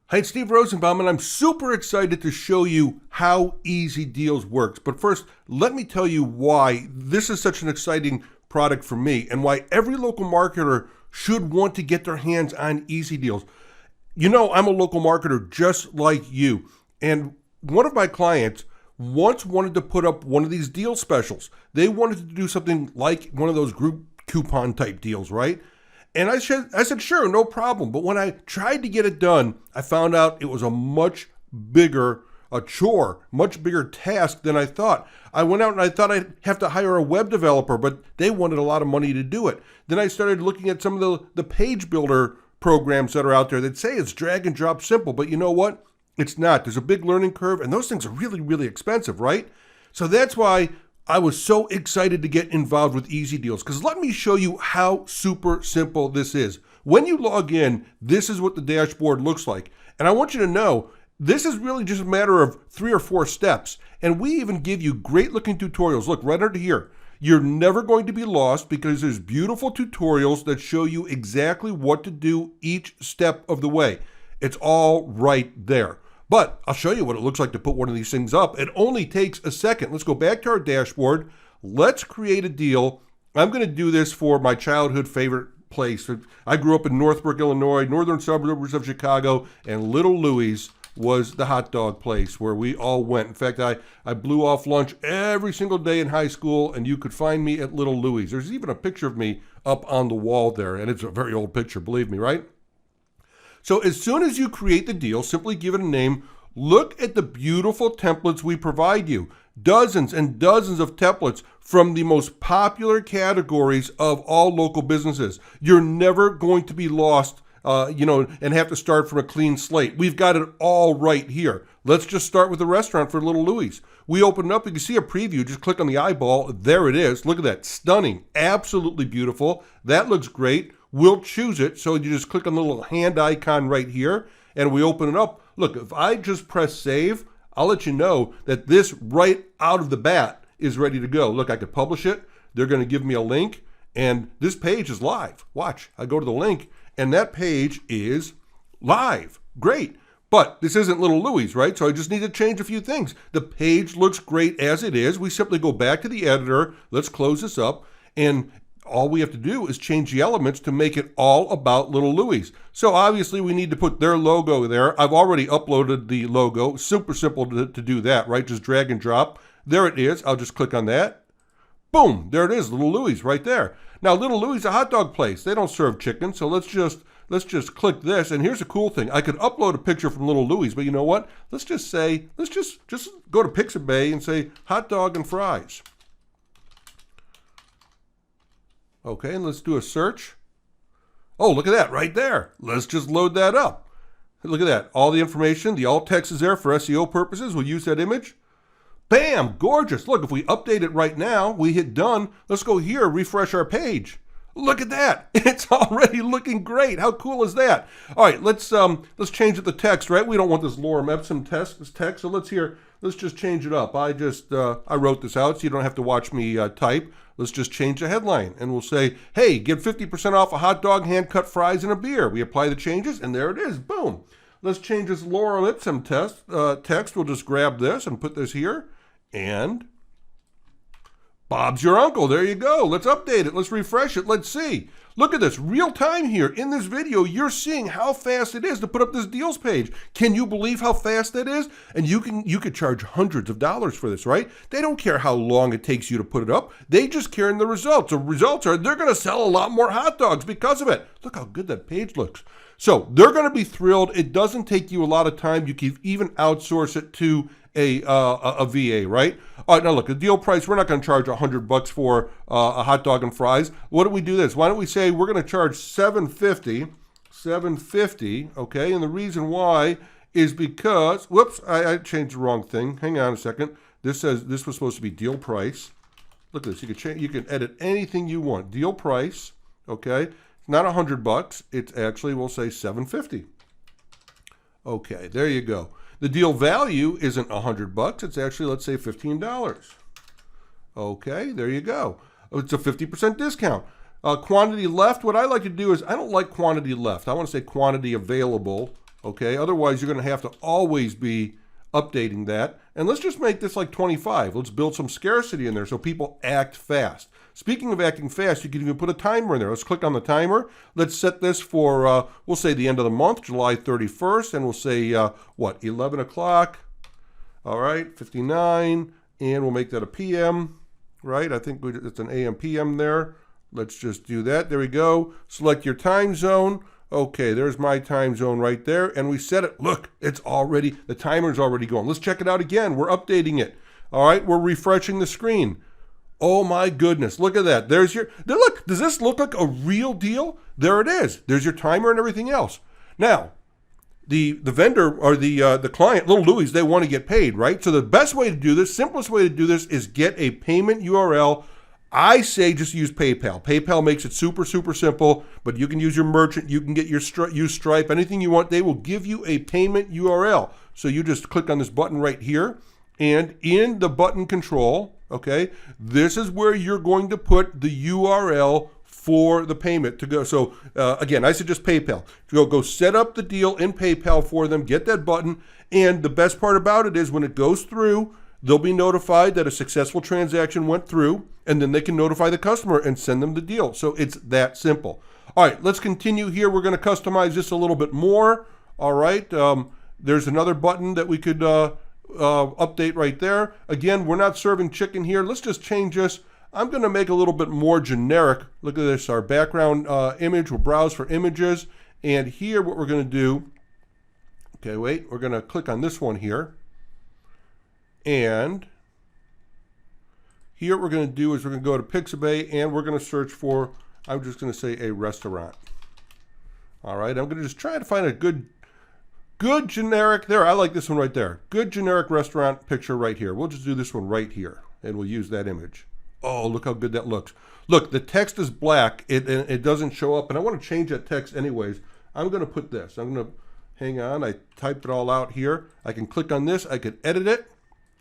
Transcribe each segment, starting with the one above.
Hi, it's Steve Rosenbaum, and I'm super excited to show you how EZDeals works. But first, let me tell you why this is such an exciting product for me and why every local marketer should want to get their hands on EZDeals. You know, I'm a local marketer just like you, and one of my clients once wanted to put up one of these deal specials. They wanted to do something like one of those group coupon type deals, right? And I said, sure, no problem. But when I tried to get it done, I found out it was a much bigger chore, much bigger task than I thought. I went out and I thought I'd have to hire a web developer, but they wanted a lot of money to do it. Then I started looking at some of the page builder programs that are out there that say it's drag and drop simple, but you know what? It's not. There's a big learning curve, and those things are really, really expensive, right? So that's why I was so excited to get involved with EZDeals, because let me show you how super simple this is. When you log in, this is what the dashboard looks like. And I want you to know, this is really just a matter of 3 or 4 steps. And we even give you great looking tutorials. Look, right under here. You're never going to be lost because there's beautiful tutorials that show you exactly what to do each step of the way. It's all right there. But I'll show you what it looks like to put one of these things up. It only takes a second. Let's go back to our dashboard. Let's create a deal. I'm going to do this for my childhood favorite place. I grew up in Northbrook, Illinois, northern suburbs of Chicago, and Little Louie's was the hot dog place where we all went. In fact, I blew off lunch every single day in high school, and you could find me at Little Louie's. There's even a picture of me up on the wall there, and it's a very old picture, believe me, right? So as soon as you create the deal, simply give it a name. Look at the beautiful templates we provide you. Dozens and dozens of templates from the most popular categories of all local businesses. You're never going to be lost, and have to start from a clean slate. We've got it all right here. Let's just start with the restaurant for Little Louie's. We open it up. You can see a preview. Just click on the eyeball. There it is. Look at that. Stunning. Absolutely beautiful. That looks great. We'll choose it. So you just click on the little hand icon right here, and we open it up. Look, if I just press save, I'll let you know that this right out of the bat is ready to go. Look, I could publish it. They're going to give me a link, and this page is live. Watch. I go to the link, and that page is live. Great. But this isn't Little Louie's, right? So I just need to change a few things. The page looks great as it is. We simply go back to the editor. Let's close this up, and all we have to do is change the elements to make it all about Little Louie's. So obviously we need to put their logo there. I've already uploaded the logo. Super simple to do that, right? Just drag and drop. There it is. I'll just click on that. Boom, there it is, Little Louie's right there. Now Little Louie's a hot dog place. They don't serve chicken, so let's just click this. And here's a cool thing. I could upload a picture from Little Louie's, but you know what? Let's just go to Pixabay and say hot dog and fries. Okay, and let's do a search. Oh, look at that right there. Let's just load that up. Look at that. All the information, the alt text is there for SEO purposes. We'll use that image. Bam, gorgeous. Look, if we update it right now, we hit done. Let's go here, refresh our page. Look at that. It's already looking great. How cool is that? All right, let's change the text, right? We don't want this Lorem Ipsum text, so let's just change it up. I wrote this out so you don't have to watch me type. Let's just change the headline, and we'll say, hey, get 50% off a hot dog, hand-cut fries, and a beer. We apply the changes, and there it is. Boom. Let's change this Lorem Ipsum text. We'll just grab this and put this here, and Bob's your uncle. There you go. Let's update it. Let's refresh it. Let's see. Look at this. Real time here. In this video, you're seeing how fast it is to put up this deals page. Can you believe how fast that is? And you could charge hundreds of dollars for this, right? They don't care how long it takes you to put it up. They just care in the results. The results are they're going to sell a lot more hot dogs because of it. Look how good that page looks. So they're going to be thrilled. It doesn't take you a lot of time. You can even outsource it to a VA, right? All right, now look, the deal price, we're not going to charge $100 for a hot dog and fries. Why don't we do this? Why don't we say we're going to charge $7.50, okay? And the reason why is because, whoops, I changed the wrong thing. Hang on a second. This says this was supposed to be deal price. Look at this. You can edit anything you want. Deal price, okay? It's not $100. It's actually, we'll say $7.50. Okay, there you go. The deal value isn't $100. It's actually, let's say, $15. Okay, there you go. It's a 50% discount. Quantity left, what I like to do is, I don't like quantity left. I want to say quantity available. okay? Otherwise, you're going to have to always be updating that. And let's just make this like 25. Let's build some scarcity in there so people act fast. Speaking of acting fast, you can even put a timer in there. Let's click on the timer. Let's set this for, we'll say the end of the month, July 31st, and we'll say, 11 o'clock. All right, 59, and we'll make that a PM, right? I think it's an AM, PM there. Let's just do that. There we go. Select your time zone. Okay, there's my time zone right there, and we set it. Look, the timer's already going. Let's check it out again. We're updating it. All right, we're refreshing the screen. Oh my goodness, look at that. Look, does this look like a real deal? There it is. There's your timer and everything else. Now, the vendor or the client, little Louis, they want to get paid, right? So the best way to do this, simplest way to do this is get a payment URL. I say just use PayPal. PayPal makes it super, super simple, but you can use your merchant, you can get use Stripe, anything you want. They will give you a payment URL. So you just click on this button right here, and in the button control, okay, this is where you're going to put the URL for the payment to go. So again, I suggest PayPal. Go set up the deal in PayPal for them, get that button, and the best part about it is when it goes through, they'll be notified that a successful transaction went through, and then they can notify the customer and send them the deal. So it's that simple. All right, let's continue here. We're going to customize this a little bit more. All right, there's another button that we could update right there. Again, we're not serving chicken here. Let's just change this. I'm going to make a little bit more generic. Look at this, our background image. We'll browse for images. And here what we're going to do, okay, wait, we're going to click on this one here. And here what we're going to do is we're going to go to Pixabay and we're going to search for, I'm just going to say a restaurant. All right, I'm going to just try to find a good generic, there, I like this one right there. Good generic restaurant picture right here. We'll just do this one right here and we'll use that image. Oh, look how good that looks. Look, the text is black. It doesn't show up, and I want to change that text anyways. I'm going to put this. I'm going to, hang on, I typed it all out here. I can click on this. I could edit it.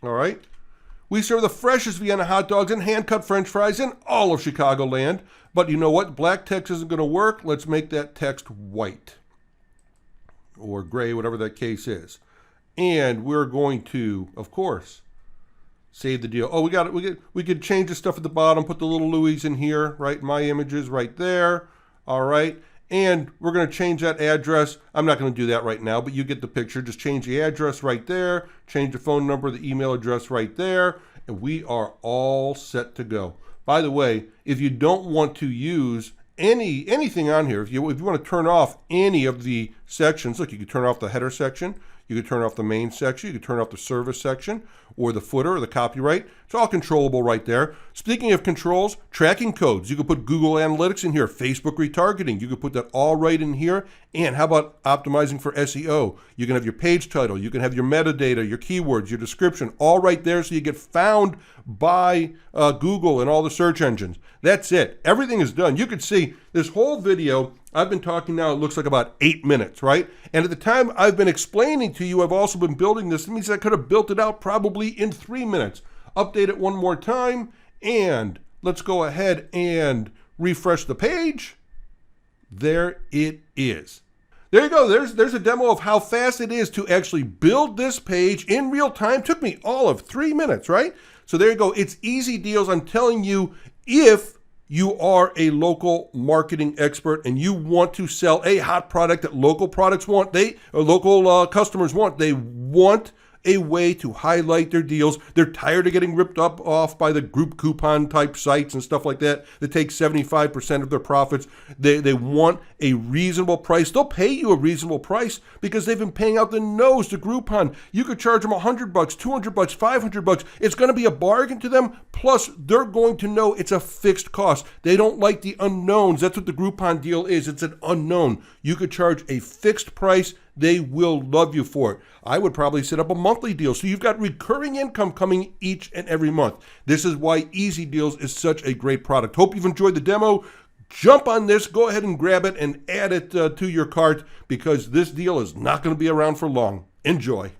All right. We serve the freshest Vienna hot dogs and hand-cut French fries in all of Chicagoland. But you know what? Black text isn't going to work. Let's make that text white or gray, whatever that case is. And we're going to, of course, save the deal. Oh, we could change the stuff at the bottom, put the little Louis in here, right? My images right there. All right. And we're going to change that address. I'm not going to do that right now, but you get the picture. Just change the address right there, change the phone number, the email address right there, and we are all set to go. By the way, if you don't want to use anything on here, if you want to turn off any of the sections, look, you can turn off the header section, you can turn off the main section, you can turn off the service section, or the footer, or the copyright. It's all controllable right there. Speaking of controls, tracking codes. You can put Google Analytics in here, Facebook retargeting. You can put that all right in here. And how about optimizing for SEO? You can have your page title, you can have your metadata, your keywords, your description, all right there so you get found by Google and all the search engines. That's it. Everything is done. You can see this whole video, I've been talking now, it looks like about 8 minutes, right? And at the time I've been explaining to you, I've also been building this. It means I could have built it out probably in 3 minutes. Update it one more time, and let's go ahead and refresh the page. There it is. There you go. There's a demo of how fast it is to actually build this page in real time. Took me all of 3 minutes, right? So there you go. It's EZDeals. I'm telling you, if you are a local marketing expert and you want to sell a hot product that local products want, local customers want, they want a way to highlight their deals. They're tired of getting ripped off by the group coupon type sites and stuff like that take 75% of their profits. They want a reasonable price. They'll pay you a reasonable price because they've been paying out the nose to Groupon. You could charge them $100, $200, $500. It's going to be a bargain to them. Plus, they're going to know it's a fixed cost. They don't like the unknowns. That's what the Groupon deal is. It's an unknown. You could charge a fixed price. They will love you for it. I would probably set up a monthly deal so you've got recurring income coming each and every month. This is why EZDeals is such a great product. Hope you've enjoyed the demo. Jump on this, go ahead and grab it and add it to your cart because this deal is not going to be around for long. Enjoy.